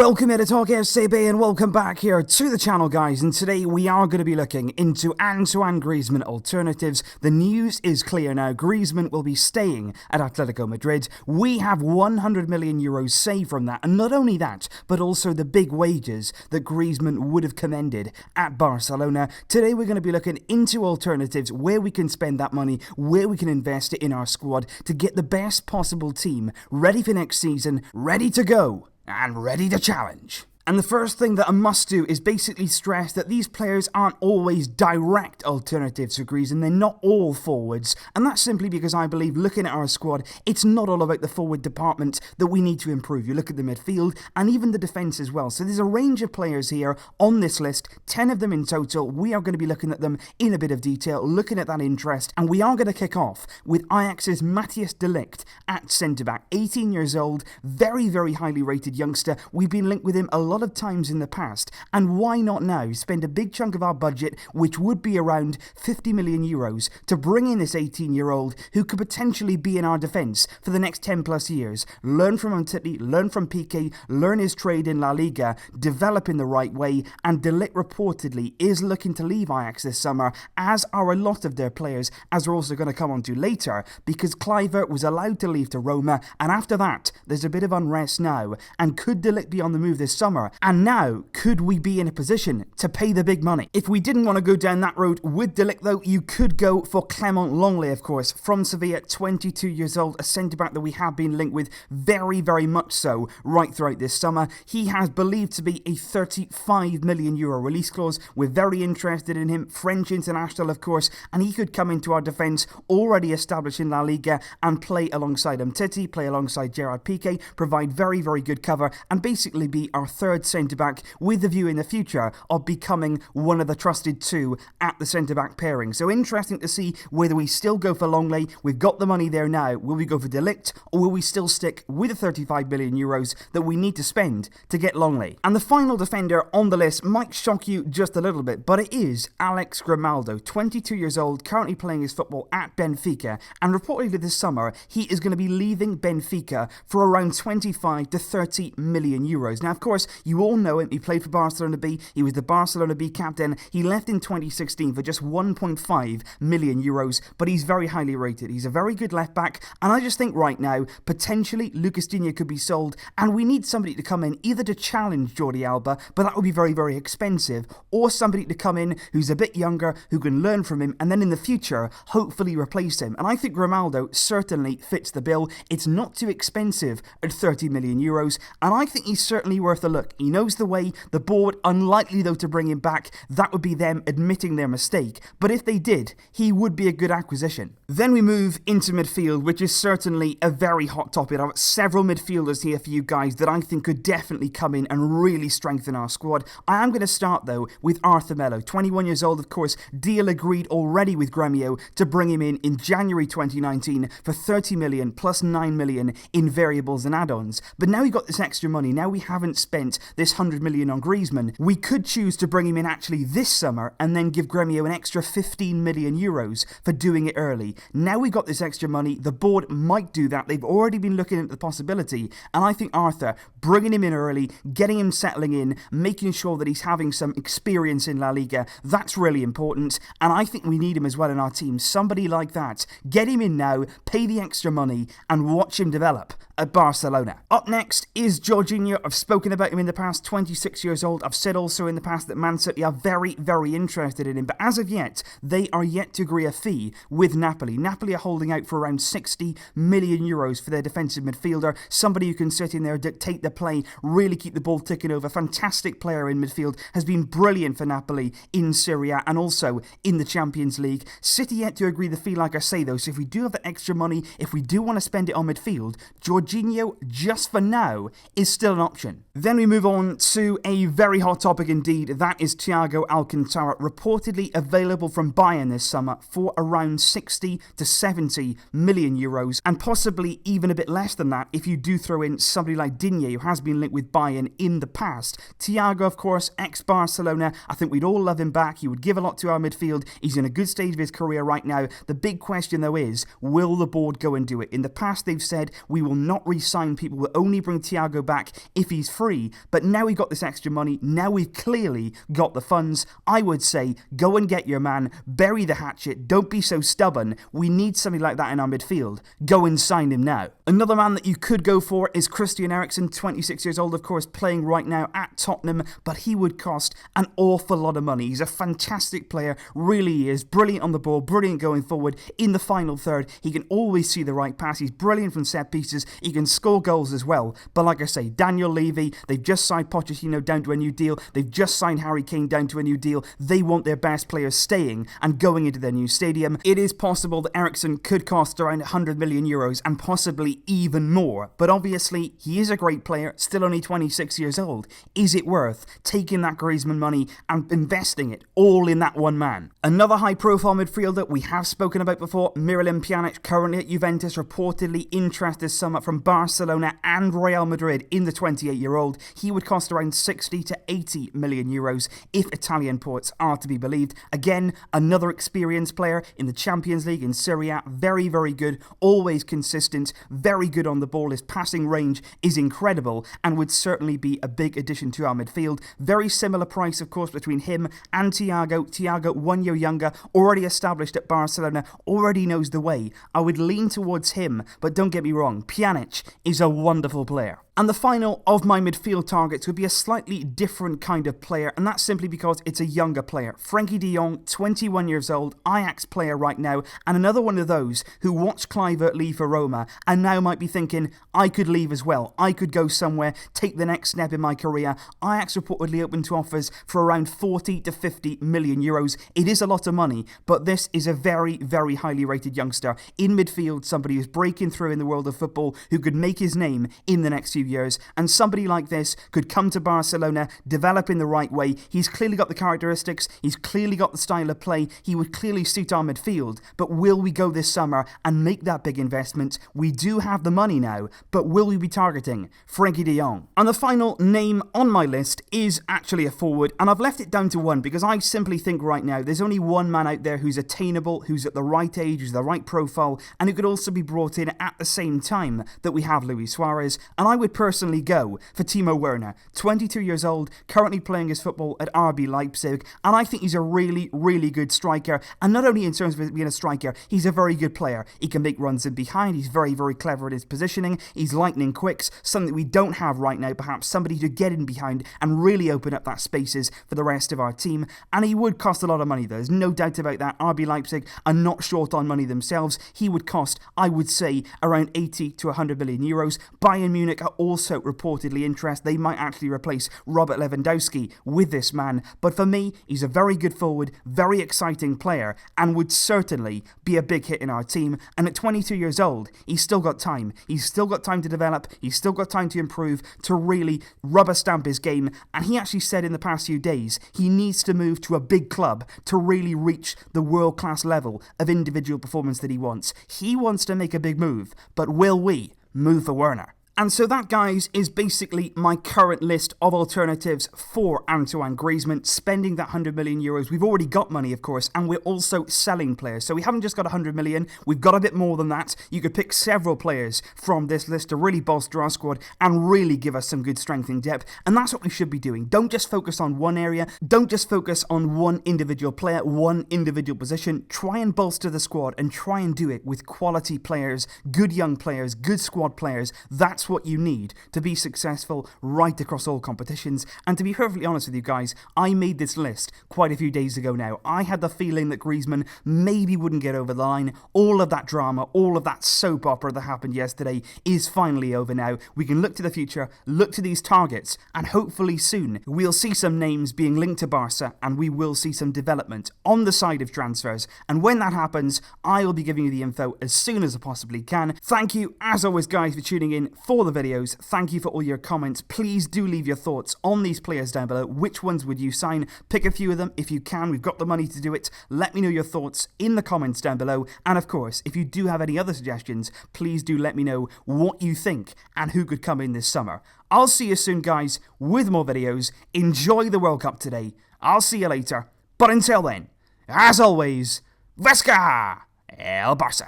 Welcome here to TalkFCB and welcome back here to the channel, guys. And today we are going to be looking into Antoine Griezmann alternatives. The news is clear now. Griezmann will be staying at Atletico Madrid. We have 100 million euros saved from that. And not only that, but also the big wages that Griezmann would have commanded at Barcelona. Today we're going to be looking into alternatives, where we can spend that money, where we can invest it in our squad to get the best possible team ready for next season, ready to go and ready to challenge. And the first thing that I must do is basically stress that these players aren't always direct alternatives for Griezmann. They're not all forwards. And that's simply because I believe, looking at our squad, it's not all about the forward department that we need to improve. You look at the midfield and even the defence as well. So there's a range of players here on this list, 10 of them in total. We are going to be looking at them in a bit of detail, looking at that interest. And we are going to kick off with Ajax's Matthijs de Ligt at centre-back. 18 years old, very, very highly rated youngster. We've been linked with him a lot of times in the past, and why not now spend a big chunk of our budget, which would be around 50 million euros, to bring in this 18-year-old who could potentially be in our defence for the next 10 plus years. Learn from Umtiti, learn from Piqué, learn his trade in La Liga, develop in the right way. And de Ligt reportedly is looking to leave Ajax this summer, as are a lot of their players, as we're also going to come on to later, because Kluivert was allowed to leave to Roma, and after that there's a bit of unrest now. And could de Ligt be on the move this summer? And now, could we be in a position to pay the big money? If we didn't want to go down that road with de Ligt, though, you could go for Clement Lenglet, of course, from Sevilla, 22 years old, a centre-back that we have been linked with very, very much so right throughout this summer. He has believed to be a 35 million euro release clause. We're very interested in him. French international, of course, and he could come into our defence already established in La Liga and play alongside Umtiti, play alongside Gerard Piqué, provide very, very good cover, and basically be our third centre-back, with the view in the future of becoming one of the trusted two at the centre-back pairing. So interesting to see whether we still go for Lenglet. We've got the money there now. Will we go for de Ligt, or will we still stick with the 35 million euros that we need to spend to get Lenglet? And the final defender on the list might shock you just a little bit, but it is Alix Grimaldo, 22 years old, currently playing his football at Benfica, and reportedly this summer he is going to be leaving Benfica for around 25 to 30 million euros. Now, of course, you all know him. He played for Barcelona B. He was the Barcelona B captain. He left in 2016 for just 1.5 million euros, but he's very highly rated. He's a very good left back, and I just think right now, potentially, Lucas Digne could be sold, and we need somebody to come in either to challenge Jordi Alba, but that would be very, very expensive, or somebody to come in who's a bit younger, who can learn from him, and then in the future, hopefully replace him. And I think Grimaldo certainly fits the bill. It's not too expensive at 30 million euros, and I think he's certainly worth a look. He knows the way. The board, unlikely though to bring him back. That would be them admitting their mistake. But if they did, he would be a good acquisition. Then we move into midfield, which is certainly a very hot topic. I've got several midfielders here for you guys that I think could definitely come in and really strengthen our squad. I am going to start though with Melo, 21 years old, of course. Deal agreed already with Gremio to bring him in January 2019 for 30 million plus 9 million in variables and add-ons. But now we got this extra money. Now we haven't spent this 100 million on Griezmann. We could choose to bring him in actually this summer and then give Gremio an extra 15 million euros for doing it early. Now we got this extra money, the board might do that. They've already been looking at the possibility, and I think Arthur, bringing him in early, getting him settling in, making sure that he's having some experience in La Liga, that's really important, and I think we need him as well in our team. Somebody like that. Get him in now, pay the extra money, and watch him develop at Barcelona. Up next is Jorginho. I've spoken about him in the past, 26 years old. I've said also in the past that Man City are very, very interested in him, but as of yet, they are yet to agree a fee with Napoli. Napoli are holding out for around 60 million euros for their defensive midfielder, somebody who can sit in there, dictate the play, really keep the ball ticking over. Fantastic player in midfield, has been brilliant for Napoli in Serie A and also in the Champions League. City yet to agree the fee, like I say though, so if we do have the extra money, if we do want to spend it on midfield, Jorginho, just for now, is still an option. Then we move on to a very hot topic indeed. That is Thiago Alcnta, reportedly available from Bayern this summer for around 60 to 70 million euros, and possibly even a bit less than that if you do throw in somebody like Digne, who has been linked with Bayern in the past. Thiago, of course, ex-Barcelona. I think we'd all love him back. He would give a lot to our midfield. He's in a good stage of his career right now. The big question, though, is will the board go and do it? In the past, they've said we will not re-sign people. We'll only bring Thiago back if he's free. but now we've got this extra money, now we've clearly got the funds, I would say go and get your man, bury the hatchet, don't be so stubborn, we need something like that in our midfield, go and sign him now. Another man that you could go for is Christian Eriksen, 26 years old of course, playing right now at Tottenham, but he would cost an awful lot of money. He's a fantastic player, really is, brilliant on the ball, brilliant going forward, in the final third, he can always see the right pass, he's brilliant from set pieces, he can score goals as well, but like I say, Daniel Levy, they've just signed Pochettino down to a new deal, they've just signed Harry Kane down to a new deal, they want their best players staying and going into their new stadium. It is possible that Eriksen could cost around 100 million euros and possibly even more, but obviously he is a great player, still only 26 years old. Is it worth taking that Griezmann money and investing it all in that one man? Another high profile midfielder we have spoken about before, Miralem Pjanic, currently at Juventus, reportedly interest this summer from Barcelona and Real Madrid in the 28-year-old. He would cost around 60 to 80 million euros if Italian reports are to be believed. Again, another experienced player in the Champions League in Serie A, very, very good, always consistent, very good on the ball, his passing range is incredible and would certainly be a big addition to our midfield. Very similar price, of course, between him and Thiago 1 year younger, already established at Barcelona, already knows the way. I would lean towards him, but don't get me wrong, Pjanic is a wonderful player. And the final of my midfield targets would be a slightly different kind of player, and that's simply because it's a younger player. Frankie Dion, 21 years old, Ajax player right now, and another one of those who watched Kluivert leave for Roma and now might be thinking, I could leave as well, I could go somewhere, take the next step in my career. Ajax reportedly open to offers for around 40 to 50 million euros. It is a lot of money, but this is a very, very highly rated youngster in midfield, somebody who's breaking through in the world of football, who could make his name in the next few years, and somebody like this could come to Barcelona, develop in the right way. He's clearly got the characteristics, he's clearly got the style of play, he would clearly suit our midfield, but will we go this summer and make that big investment? We do have the money now, but will we be targeting Frankie de Jong? And the final name on my list is actually a forward, and I've left it down to one because I simply think right now there's only one man out there who's attainable, who's at the right age, who's the right profile, and who could also be brought in at the same time that we have Luis Suarez, and I would personally go for Timo Werner, 22 years old, currently playing his football at RB Leipzig, and I think he's a really, really good striker, and not only in terms of being a striker, he's a very good player. He can make runs in behind, he's very, very clever at his positioning, he's lightning quicks, something we don't have right now, perhaps somebody to get in behind and really open up that spaces for the rest of our team, and he would cost a lot of money, there's no doubt about that. RB Leipzig are not short on money themselves. He would cost, I would say, around 80 to 100 million euros. Bayern Munich are also reportedly interested. They might actually replace Robert Lewandowski with this man, but for me, he's a very good forward, very exciting player, and would certainly be a big hit in our team. And at 22 years old, he's still got time. He's still got time to develop, he's still got time to improve, to really rubber stamp his game, and he actually said in the past few days he needs to move to a big club to really reach the world-class level of individual performance that he wants. He wants to make a big move, but will we move for Werner? And so that, guys, is basically my current list of alternatives for Antoine Griezmann, spending that 100 million euros. We've already got money, of course, and we're also selling players. So we haven't just got 100 million, we've got a bit more than that. You could pick several players from this list to really bolster our squad and really give us some good strength in depth. And that's what we should be doing. Don't just focus on one area. Don't just focus on one individual player, one individual position. Try and bolster the squad and try and do it with quality players, good young players, good squad players. That's what you need to be successful right across all competitions. And to be perfectly honest with you guys, I made this list quite a few days ago now. I had the feeling that Griezmann maybe wouldn't get over the line. All of that drama, all of that soap opera that happened yesterday is finally over now. We can look to the future, look to these targets, and hopefully soon we'll see some names being linked to Barca and we will see some development on the side of transfers. And when that happens, I will be giving you the info as soon as I possibly can. Thank you, as always, guys, for tuning in for the videos. Thank you for all your comments. Please do leave your thoughts on these players down below. Which ones would you sign? Pick a few of them if you can. We've got the money to do it. Let me know your thoughts in the comments down below. And of course, if you do have any other suggestions, please do let me know what you think and who could come in this summer. I'll see you soon, guys, with more videos. Enjoy the World Cup today. I'll see you later. But until then, as always, Vesca El Barça.